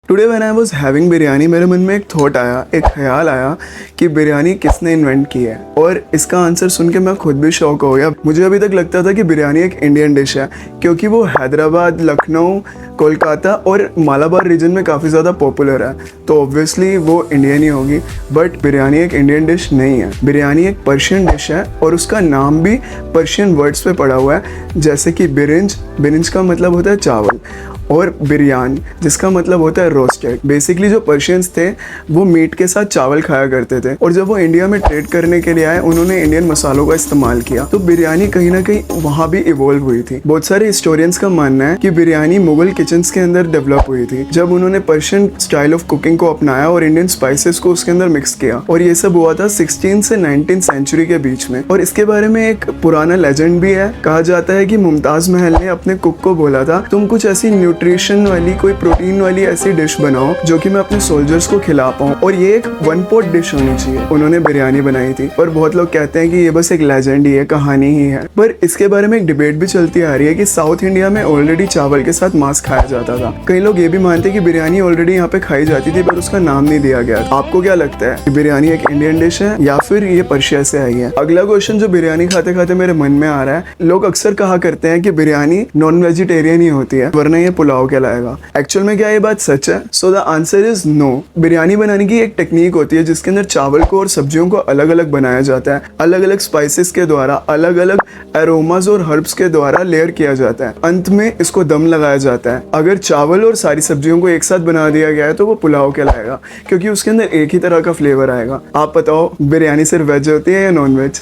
Today when I was having biryani मेरे मन में एक थॉट आया, एक ख्याल आया कि बिरयानी किसने इन्वेंट की है। और इसका आंसर सुन के मैं खुद भी शॉक हो गया। मुझे अभी तक लगता था कि बिरयानी एक इंडियन डिश है, क्योंकि वो हैदराबाद, लखनऊ, कोलकाता और मालाबार रीजन में काफ़ी ज़्यादा पॉपुलर है, तो ऑब्वियसली वो इंडियन ही होगी। बट बिरयानी एक इंडियन डिश नहीं है। बिरयानी एक पर्शियन डिश है और उसका नाम भी पर्शियन वर्ड्स पे पड़ा हुआ है, जैसे कि बिरिंज। बिरिंज का मतलब होता है चावल, और बिरयान जिसका मतलब होता है रोस्टेड। बेसिकली जो पर्शियंस थे वो मीट के साथ चावल खाया करते थे, और जब वो इंडिया में ट्रेड करने के लिए आए उन्होंने इंडियन मसालों का इस्तेमाल किया, तो बिरयानी कहीं ना कहीं वहाँ भी इवॉल्व हुई थी। बहुत सारे हिस्टोरियंस का मानना है कि बिरयानी मुगल किचन्स के अंदर डेवलप हुई थी, जब उन्होंने पर्शियन स्टाइल ऑफ कुकिंग को अपनाया और इंडियन स्पाइसेस को उसके अंदर मिक्स किया। और ये सब हुआ था 16 से 19 सेंचुरी के बीच में। और इसके बारे में एक पुराना लेजेंड भी है। कहा जाता है कि मुमताज महल ने अपने कुक को बोला था, तुम कुछ ऐसी न्यूट्रिशन वाली, कोई प्रोटीन वाली ऐसी डिश बनाओ जो कि मैं अपने सोल्जर्स को खिला पाऊँ, और ये एक वन पॉट डिश होनी चाहिए। उन्होंने बिरयानी बनाई थी। और बहुत लोग कहते हैं कि ये बस एक लेजेंड ही है, कहानी ही है। पर इसके बारे में एक डिबेट भी चलती आ रही है कि साउथ इंडिया में ऑलरेडी चावल के साथ मांस खाया जाता था। कई लोग ये भी मानते हैं कि बिरयानी ऑलरेडी यहाँ पे खाई जाती थी, पर उसका नाम नहीं दिया गया। आपको क्या लगता है कि बिरयानी एक इंडियन डिश है या फिर ये पर्शिया से आई है? अगला क्वेश्चन जो बिरयानी खाते खाते मेरे मन में आ रहा है, लोग अक्सर कहा करते हैं कि बिरयानी नॉन वेजिटेरियन ही होती है, वरना ये पुलाव कहलाएगा। एक्चुअल में क्या ये बात सच है? So the answer is no. Biryani बनाने की एक टेक्निक होती है जिसके अंदर चावल को और सब्जियों को अलग अलग बनाया जाता है, अलग अलग स्पाइसेस के द्वारा, अलग अलग एरोमास और हर्ब्स के द्वारा लेयर किया जाता है। अंत में इसको दम लगाया जाता है। अगर चावल और सारी सब्जियों को एक साथ बना दिया गया है तो वो पुलाव कहलाएगा, क्योंकि उसके अंदर एक ही तरह का फ्लेवर आएगा। आप बताओ, बिरयानी सिर्फ वेज होती है या नॉन वेज?